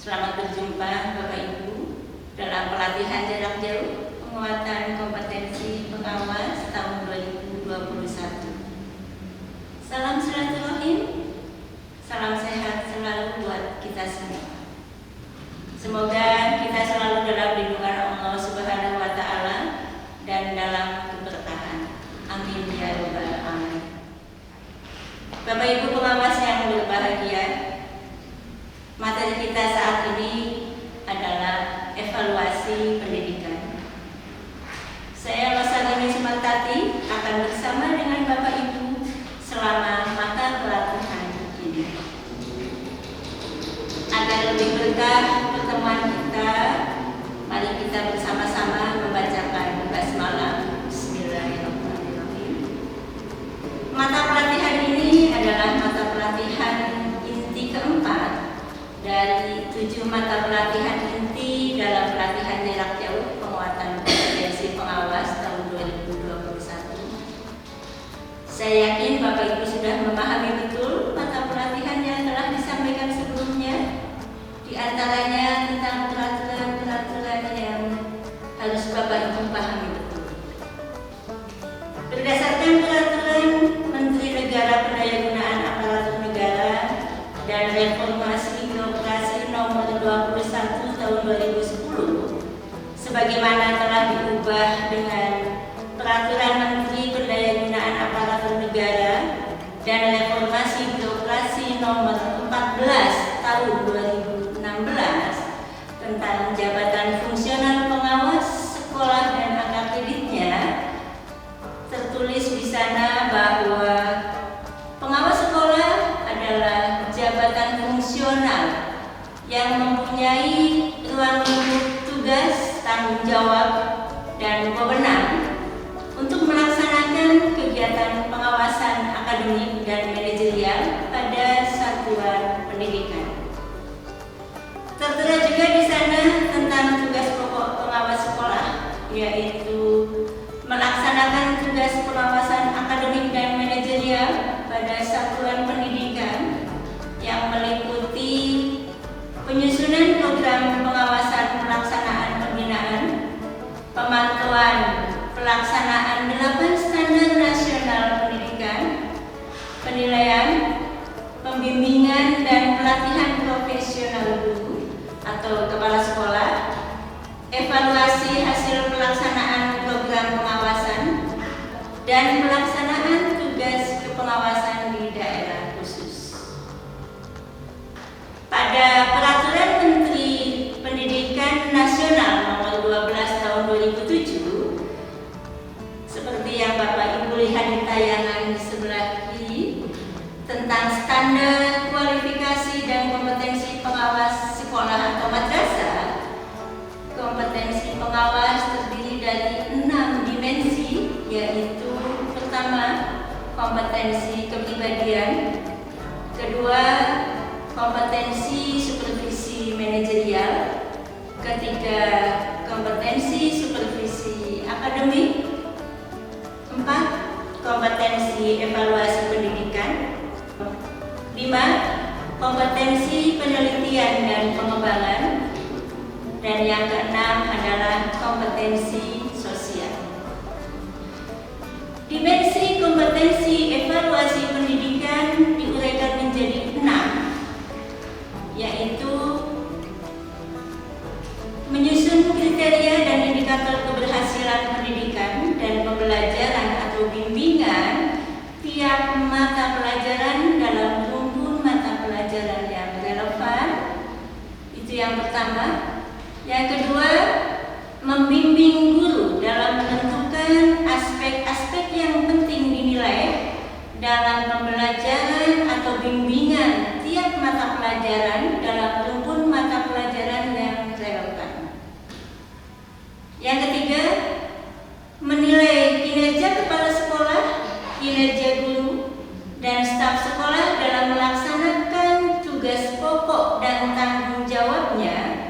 Selamat berjumpa Bapak Ibu dalam pelatihan jarak jauh penguatan kompetensi pengawas tahun 2021. Salam silaturahim, salam sehat selalu buat kita semua. Semoga kita selalu dalam lindungan Allah Subhanahu wa Ta'ala dan dalam keberkahan. Amin ya rabbal alamin. Bapak Ibu pengawas yang berbahagia, materi kita saat ini adalah evaluasi pendidikan. Saya Rosalini Sumartati akan bersama dengan Bapak Ibu selama mata pelatihan ini. Agar lebih berkah pertemuan kita, mari kita bersama-sama membacakan basmalah. Bismillahirrahmanirrahim. Mata pelatihan ini adalah mata pelatihan inti keempat dari 7 mata pelatihan inti dalam pelatihan jarak jauh penguatan kompetensi pengawas tahun 2021. Saya yakin Bapak Ibu sudah memahami betul mata pelatihan yang telah disampaikan sebelumnya, di antaranya tentang peraturan-peraturan yang harus Bapak Ibu pahami betul. Berdasarkan peraturan Menteri Negara Pendayagunaan Aparatur Negara dan Reformasi Birokrasi nomor 21 tahun 2010, sebagaimana telah diubah dengan Peraturan Menteri Pendayagunaan Aparatur Negara dan Reformasi Birokrasi nomor 14 tahun 2016 tentang jabatan fungsional pengawas sekolah dan akreditnya, tertulis di sana bahwa pengawas sekolah adalah jabatan fungsional yang mempunyai ruang lingkup tugas, tanggung jawab, dan wewenang untuk melaksanakan kegiatan pengawasan akademik dan manajerial pada satuan pendidikan. Tertera juga di sana tentang tugas pokok pengawas sekolah, yaitu melaksanakan tugas pengawasan akademik dan manajerial pada satuan pendidikan yang meliputi penyusunan program pengawasan pelaksanaan pembinaan, pemantauan pelaksanaan 8 standar nasional pendidikan, penilaian, pembimbingan dan pelatihan profesional guru atau kepala sekolah, evaluasi hasil pelaksanaan program pengawasan, dan pelaksanaan tugas kepengawasan di daerah khusus. Pada Peraturan Menteri Pendidikan Nasional nomor 12 tahun 2007, seperti yang Bapak Ibu lihat di tayangan di sebelah kiri, tentang standar kualifikasi dan kompetensi pengawas sekolah atau madrasah, kompetensi pengawas terdiri dari 6 dimensi, yaitu pertama, kompetensi kepribadian, kedua, kompetensi supervisi manajerial, ketiga, kompetensi supervisi akademik, 4, kompetensi evaluasi pendidikan, 5, kompetensi penelitian dan pengembangan, dan yang keenam adalah kompetensi sosial. Dimensi kompetensi evaluasi pendidikan diuraikan menjadi 6, yaitu menyusun kriteria dan indikator keberhasilan pendidikan dan pembelajaran atau bimbingan tiap mata pelajaran dalam rumpun mata pelajaran yang relevan. Itu yang pertama. Yang kedua, membimbing guru dalam menentukan aspek-aspek yang penting dinilai dalam pembelajaran atau bimbingan tiap mata pelajaran dalam rumpun mata pelajaran yang relevan. Yang ketiga, menilai kinerja kepala sekolah, kinerja guru, dan staf sekolah dalam melaksanakan tugas pokok dan tanggung jawabnya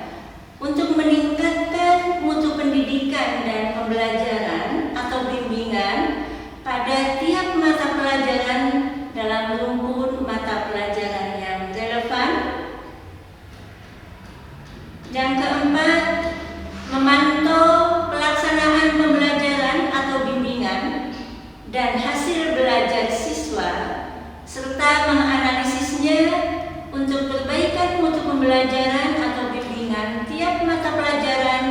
untuk meningkatkan mutu pendidikan dan pembelajaran atau bimbingan pada tiap mata pelajaran dalam rumpun mata pelajaran yang relevan. Yang keempat, memantau pelaksanaan pembelajaran atau bimbingan dan hasil belajar siswa serta menganalisisnya untuk perbaikan mutu pembelajaran atau bimbingan tiap mata pelajaran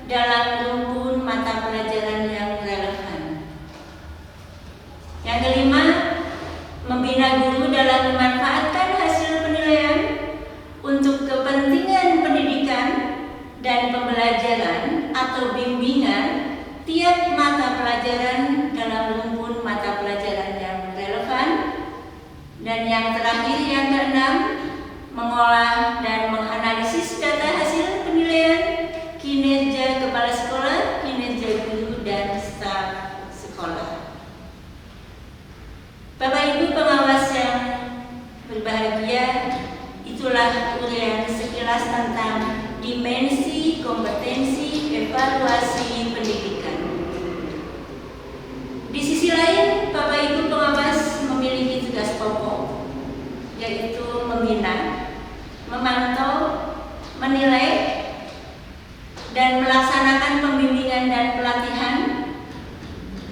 dalam rumpun mata pelajaran yang relevan. Yang kelima, membina guru dalam memanfaatkan hasil penilaian untuk kepentingan pendidikan dan pembelajaran atau bimbingan tiap mata pelajaran dalam rumpun mata pelajaran yang relevan. Dan yang terakhir, yang keenam, mengolah dan menganalisis data hasil penilaian kinerja kepala sekolah, kinerja guru, dan staf sekolah. Bapak Ibu pengawas yang berbahagia, itulah uraian sekilas tentang dimensi kompetensi evaluasi pendidikan. Di sisi lain, Bapak Ibu pengawas memiliki tugas pokok, yaitu membina, memantau, menilai, dan melaksanakan pembimbingan dan pelatihan,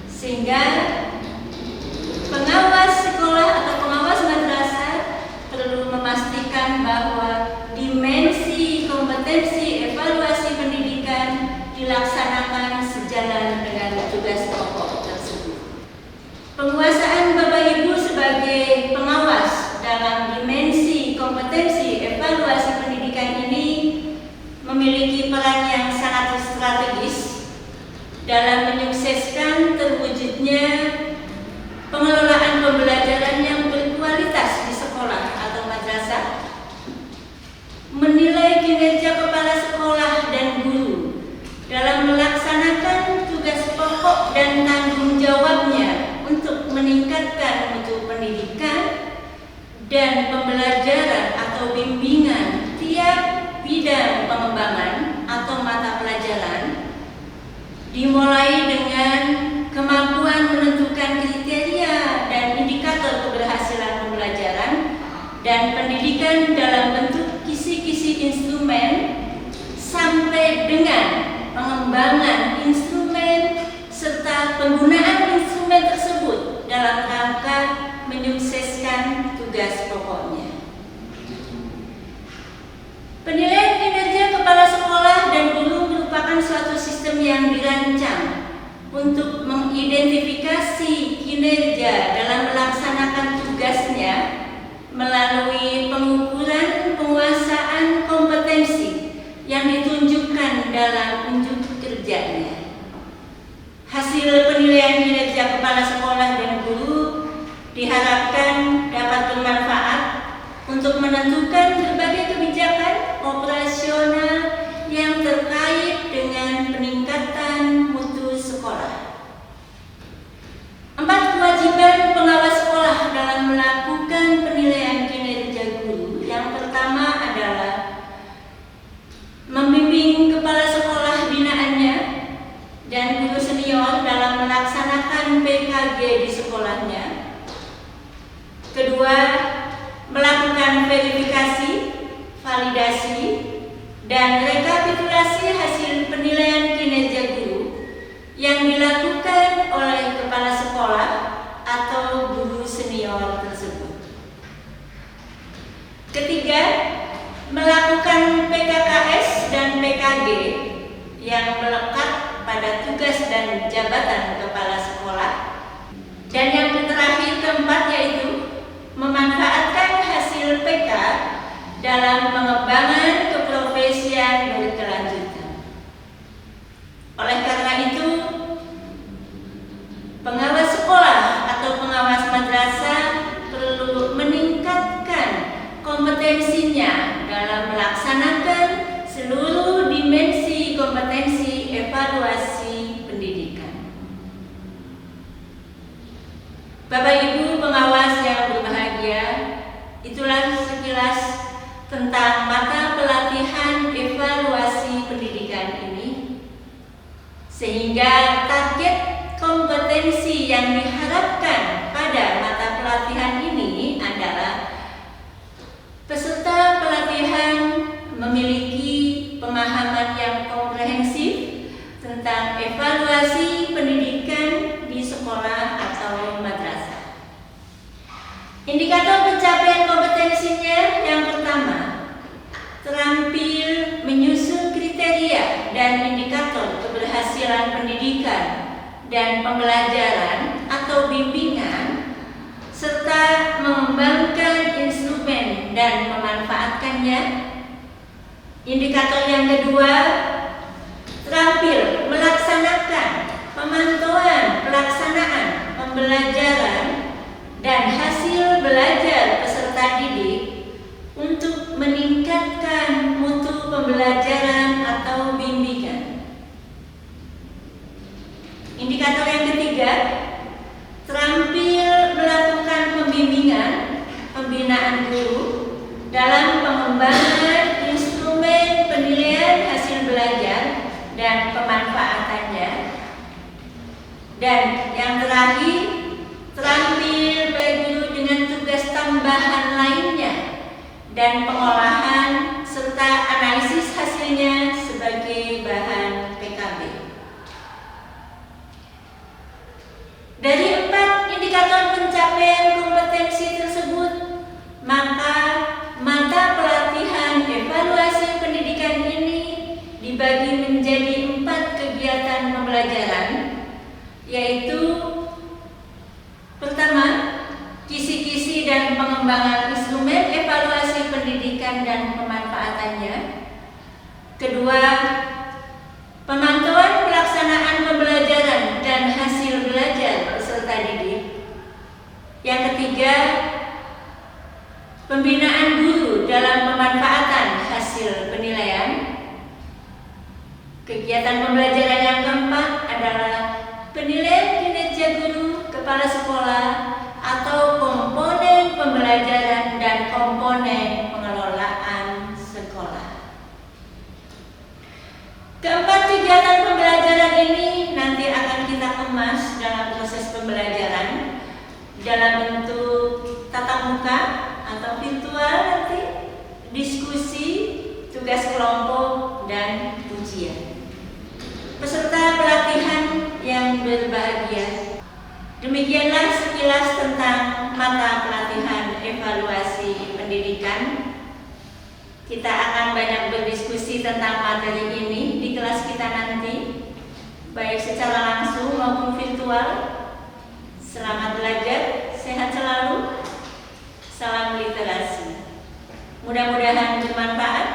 sehingga pengawas sekolah atau pengawas madrasah perlu memastikan bahwa dimensi kompetensi evaluasi pendidikan dilaksanakan sejalan dengan tugas pokok tersebut. Penguasaan Bapak Ibu sebagai pengawas dalam dimensi kompetensi evaluasi pendidikan ini memiliki peran yang sangat strategis dalam menyukseskan terwujudnya pengelolaan pembelajaran yang berkualitas di sekolah atau madrasah, menilai kinerja kepala sekolah dan guru dalam melaksanakan tugas pokok dan tanggung jawabnya untuk meningkatkan mutu pendidikan dan pembelajaran atau bimbingan tiap bidang pengembangan atau mata pelajaran, dimulai dengan kemampuan menentukan kriteria dan indikator keberhasilan pembelajaran dan pendidikan dalam bentuk kisi-kisi instrumen sampai dengan pengembangan instrumen serta penggunaan instrumen tersebut dalam rangka menyukseskan tugas pokoknya. Penilaian kinerja kepala sekolah dan guru merupakan suatu sistem yang dirancang untuk mengidentifikasi kinerja dalam melaksanakan tugasnya melalui pengukuran penguasaan kompetensi yang ditunjukkan dalam unjuk kerjanya. Hasil penilaian kinerja kepala sekolah dan guru diharapkan dapat bermanfaat untuk menentukan berbagai kebijakan operasional yang terkait dengan peningkatan mutu sekolah. 4 kewajiban pengawas sekolah dalam melakukan penilaian kinerja guru. Yang pertama adalah membimbing kepala sekolah binaannya dan guru senior dalam melaksanakan PKG di sekolahnya. Kedua, melakukan verifikasi, validasi, dan rekapitulasi hasil penilaian kinerja guru yang dilakukan oleh kepala sekolah atau guru senior tersebut. Ketiga, melakukan PKKS dan PKG yang melekat pada tugas dan jabatan kepala sekolah. Dan yang terakhir, keempat, yaitu memanfaatkan hasil PK dalam pengembangan keprofesian berkelanjutan. Oleh karena itu, pengawas sekolah atau pengawas madrasah perlu meningkatkan kompetensinya dalam melaksanakan seluruh dimensi kompetensi evaluasi pendidikan. Bapak Ibu pengawas yang berbahagia, itulah sekilas tentang mata pelatihan evaluasi pendidikan ini, sehingga target kompetensi yang diharapkan pada mata pelatihan ini adalah peserta pelatihan memiliki pemahaman terampil menyusun kriteria dan indikator keberhasilan pendidikan dan pembelajaran atau bimbingan, serta mengembangkan instrumen dan memanfaatkannya. Indikator yang kedua, terampil melaksanakan pemantauan pelaksanaan pembelajaran dan hasil belajar peserta didik untuk meningkatkan mutu pembelajaran atau bimbingan. Indikator yang ketiga, terampil melakukan pembinaan guru dalam pengembangan instrumen penilaian hasil belajar dan pemanfaatannya. Dan yang terakhir, terampil bagi guru dengan tugas tambahan lainnya dan pengolahan serta analisis hasilnya sebagai bahan PKB. Dari 4 indikator pencapaian kompetensi tersebut, maka mata pelatihan evaluasi pendidikan ini dibagi menjadi 4 kegiatan pembelajaran, yaitu pertama, kisi-kisi dan pengembangan instrumen evaluasi pendidikan dan pemanfaatannya. Kedua, pemantauan pelaksanaan pembelajaran dan hasil belajar peserta didik. Yang ketiga, pembinaan guru dalam pemanfaatan hasil penilaian. Kegiatan pembelajaran yang keempat adalah penilaian kinerja guru, kepala sekolah, atau komponen pembelajaran dan komponen pengelolaan sekolah. Keempat kegiatan pembelajaran ini nanti akan kita kemas dalam proses pembelajaran dalam bentuk tatap muka atau virtual nanti, diskusi, tugas kelompok, dan ujian. Peserta pelatihan yang berbahagia, demikianlah sekilas tentang mata pelatihan evaluasi pendidikan. Kita akan banyak berdiskusi tentang materi ini di kelas kita nanti, baik secara langsung maupun virtual. Selamat belajar, sehat selalu, salam literasi. Mudah-mudahan bermanfaat.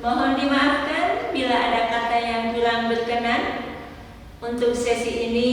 Mohon dimaafkan bila ada kata yang kurang berkenan. Untuk sesi ini